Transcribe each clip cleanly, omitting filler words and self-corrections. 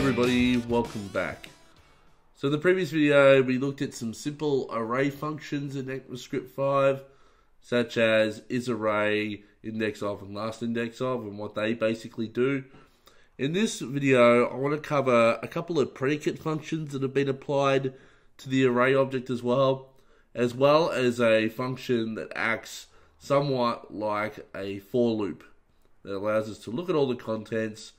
everybody, welcome back. So in the previous video we looked at some simple array functions in ECMAScript 5, such as isArray, index of and last index of, and what they basically do. In this video I want to cover a couple of predicate functions that have been applied to the array object as well as a function that acts somewhat like a for loop that allows us to look at all the contents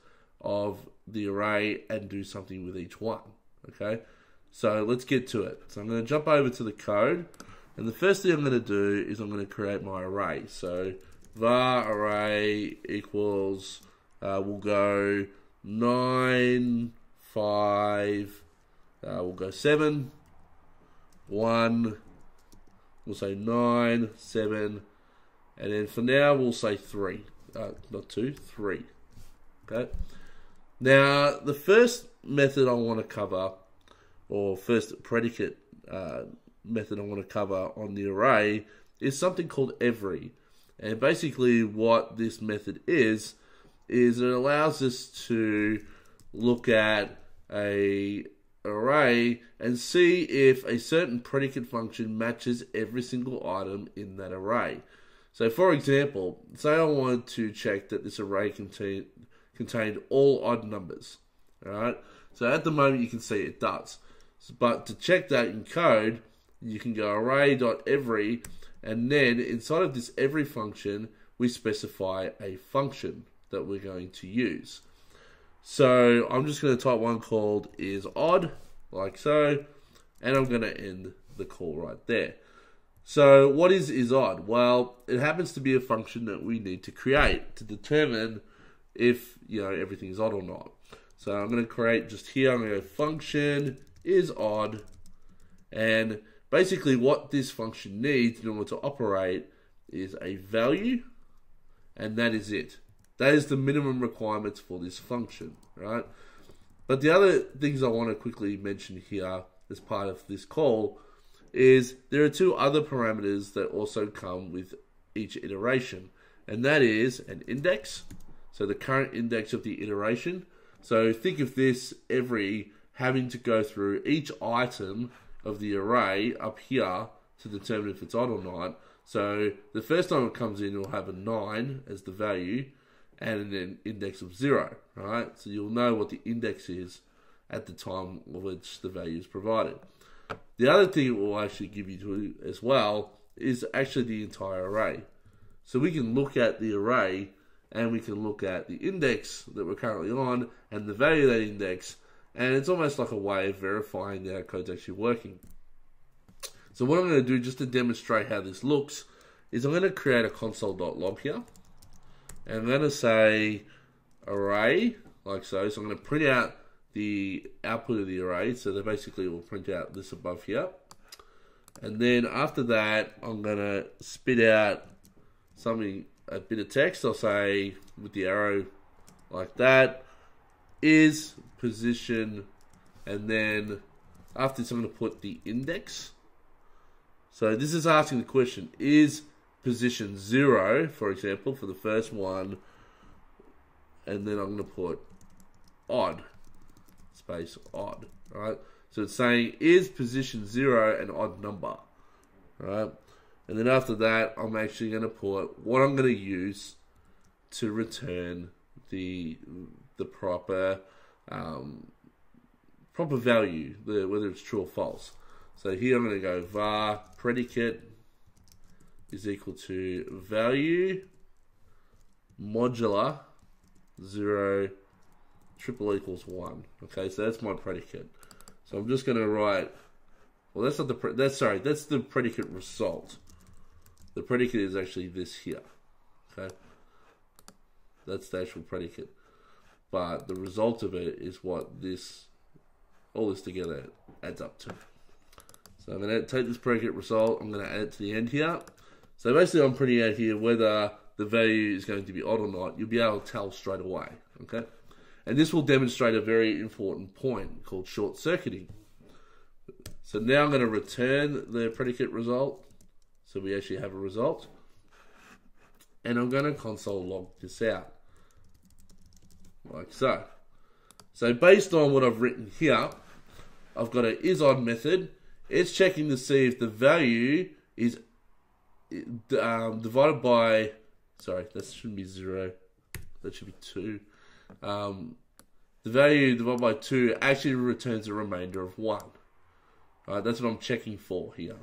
of the array and do something with each one. Okay, so let's get to it. So I'm going to jump over to the code, and the first thing I'm going to do is I'm going to create my array. So var array equals, we'll go 9, 5, we'll go 7, 1, we'll say 9, 7, and then for now we'll say 3, not 2, 3. Okay. Now, the first method I want to cover, or first predicate method I want to cover on the array, is something called every. And basically what this method is it allows us to look at an array and see if a certain predicate function matches every single item in that array. So for example, say I wanted to check that this array contained all odd numbers. Alright, so at the moment you can see it does. But to check that in code, you can go Array.every, and then inside of this every function, we specify a function that we're going to use. So I'm just going to type one called isOdd, like so, and I'm going to end the call right there. So what is isOdd? Well, it happens to be a function that we need to create to determine if everything is odd or not. So I'm going to create just here, I'm going to go function isOdd, and basically what this function needs in order to operate is a value, and that is it. That is the minimum requirements for this function, right? But the other things I want to quickly mention here as part of this call is there are two other parameters that also come with each iteration, and that is an index, so the current index of the iteration. So think of this every having to go through each item of the array up here to determine if it's odd or not. So the first time it comes in, it'll have a 9 as the value and an index of 0, right? So you'll know what the index is at the time of which the value is provided. The other thing it will actually give you to as well is actually the entire array. So we can look at the array and we can look at the index that we're currently on and the value of that index, and it's almost like a way of verifying that our code's actually working. So what I'm going to do just to demonstrate how this looks is I'm going to create a console.log here, and I'm going to say array, like so. So I'm going to print out the output of the array, so that basically will print out this above here. And then after that, I'm going to spit out something, a bit of text. I'll say with the arrow like that, is position, and then after this I'm going to put the index. So this is asking the question, is position 0, for example, for the first one, and then I'm going to put odd, space odd, right? So it's saying, is position 0 an odd number, right? And then after that, I'm actually going to put what I'm going to use to return the proper value, whether it's true or false. So here I'm going to go var predicate is equal to value modular 0 triple equals 1. Okay, so that's my predicate. So I'm just going to write, well, that's not the that's the predicate result. The predicate is actually this here. Okay, that's the actual predicate, but the result of it is what all this together adds up to. So I'm going to take this predicate result, I'm going to add it to the end here. So basically I'm printing out here whether the value is going to be odd or not. You'll be able to tell straight away. Okay, and this will demonstrate a very important point called short circuiting. So now I'm going to return the predicate result, so we actually have a result, and I'm going to console log this out like so. So based on what I've written here, I've got an isOdd method. It's checking to see if the value is divided by, sorry, that shouldn't be 0. That should be 2. The value divided by 2 actually returns a remainder of 1. Right, that's what I'm checking for here.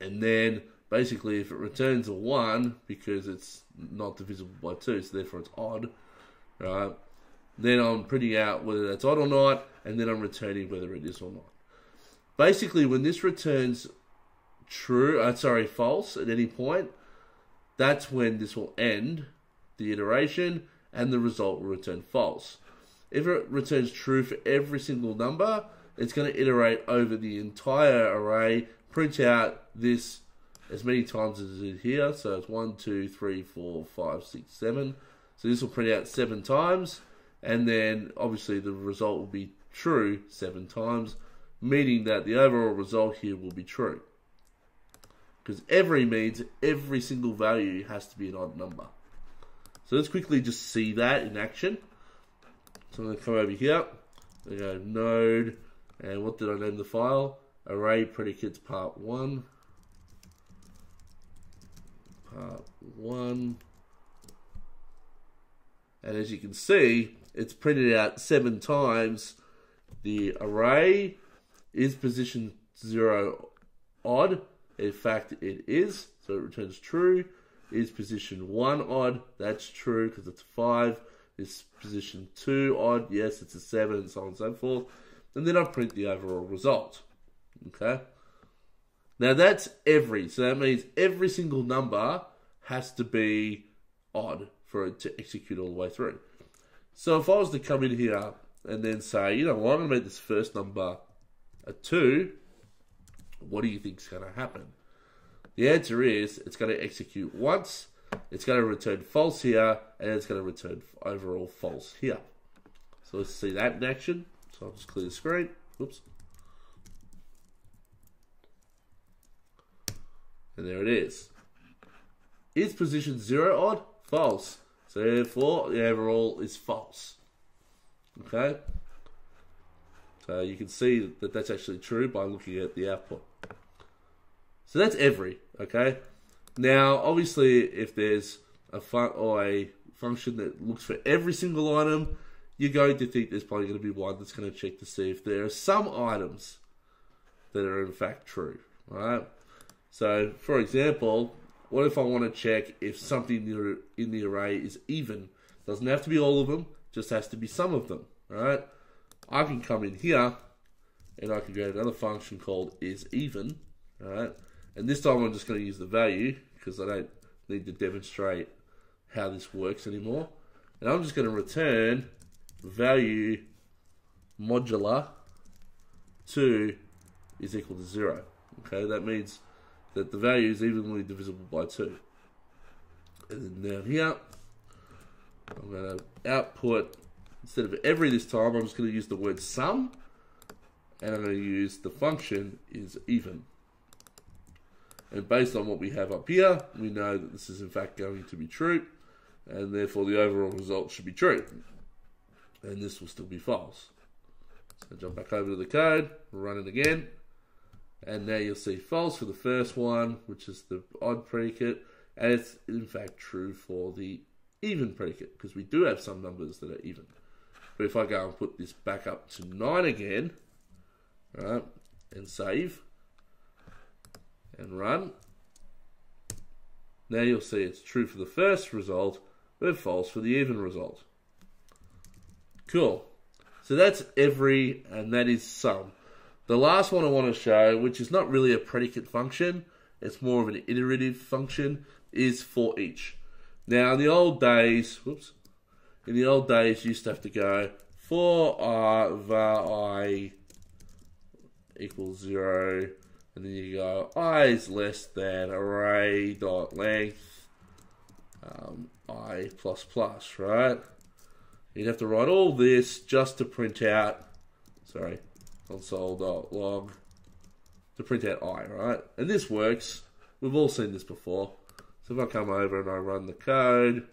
And then basically if it returns a 1 because it's not divisible by 2, so therefore it's odd, right? Then I'm printing out whether that's odd or not, and then I'm returning whether it is or not. Basically, when this returns false at any point, that's when this will end the iteration and the result will return false. If it returns true for every single number, it's going to iterate over the entire array, print out this as many times as it is here. So it's 1, 2, 3, 4, 5, 6, 7. So this will print out 7 times, and then obviously the result will be true 7 times, meaning that the overall result here will be true. Because every means every single value has to be an odd number. So let's quickly just see that in action. So I'm going to come over here, I go node, and what did I name the file? Array predicates part 1. Part 1. And as you can see, it's printed out 7 times. The array is position 0 odd. In fact, it is. So it returns true. Is position 1 odd. That's true because it's 5. Is position 2 odd. Yes, it's a 7, and so on and so forth. And then I print the overall result. Okay. Now that's every. So that means every single number has to be odd for it to execute all the way through. So if I was to come in here and then say, you know what, I'm going to make this first number a 2, what do you think is going to happen? The answer is it's going to execute once, it's going to return false here, and it's going to return overall false here. So let's see that in action. So I'll just clear the screen. Oops. And there it is. Is position 0 odd? False. So therefore, the overall is false. Okay? So you can see that that's actually true by looking at the output. So that's every, okay? Now, obviously, if there's a function that looks for every single item, you're going to think there's probably going to be one that's going to check to see if there are some items that are in fact true, right? So, for example, what if I want to check if something in the array is even? Doesn't have to be all of them, just has to be some of them, right? I can come in here and I can create another function called isEven, right? And this time I'm just going to use the value because I don't need to demonstrate how this works anymore. And I'm just going to return value modular 2 is equal to 0. Okay, that means that the value is evenly divisible by 2. And then down here, I'm going to output, instead of every this time, I'm just going to use the word sum, and I'm going to use the function isEven. And based on what we have up here, we know that this is in fact going to be true, and therefore the overall result should be true. And this will still be false. So jump back over to the code, run it again, and now you'll see false for the first one, which is the odd predicate, and it's in fact true for the even predicate, because we do have some numbers that are even. But if I go and put this back up to 9 again, right, and save, and run, now you'll see it's true for the first result, but false for the even result. Cool. So that's every, and that is sum. The last one I want to show, which is not really a predicate function, it's more of an iterative function, is forEach. Now in the old days, you used to have to go for var I equals 0, and then you go I is less than array.length I plus plus, right? You'd have to write all this just to print out, console.log, to print out I, right? And this works. We've all seen this before. So if I come over and I run the code,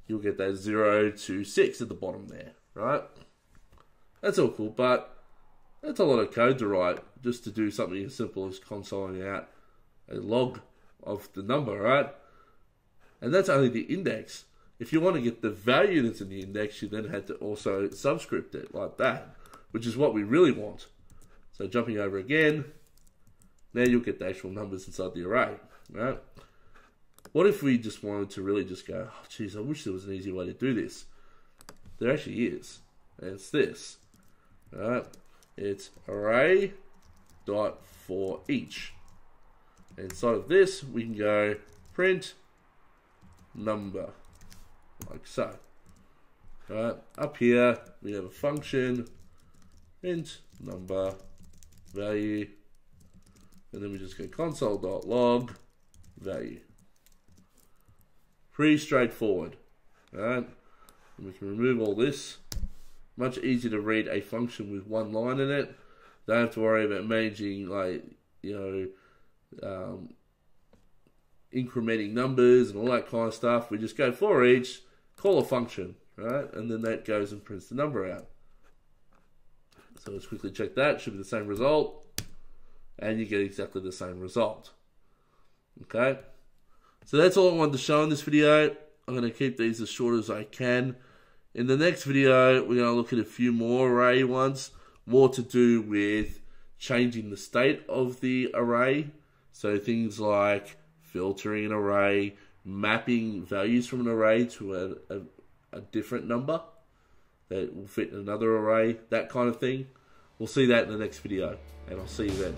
you'll get that 0 to 6 at the bottom there, right? That's all cool, but that's a lot of code to write just to do something as simple as consoling out a log of the number, right? And that's only the index. If you want to get the value that's in the index, you then had to also subscript it like that, which is what we really want. So jumping over again, now you'll get the actual numbers inside the array, right? What if we just wanted to really just go, oh, geez, I wish there was an easy way to do this. There actually is, and it's this, right? It's Array.forEach. Inside of this, we can go print number, like so. Right, up here we have a function, print number value, and then we just go console.log value. Pretty straightforward, right? And we can remove all this. Much easier to read a function with one line in it. Don't have to worry about managing, like, you know, incrementing numbers and all that kind of stuff. We just go for each, call a function, right? And then that goes and prints the number out. So let's quickly check that. Should be the same result. And you get exactly the same result. Okay? So that's all I wanted to show in this video. I'm going to keep these as short as I can. In the next video, we're going to look at a few more array ones. More to do with changing the state of the array. So things like filtering an array, mapping values from an array to a different number that will fit in another array, that kind of thing. We'll see that in the next video, and I'll see you then.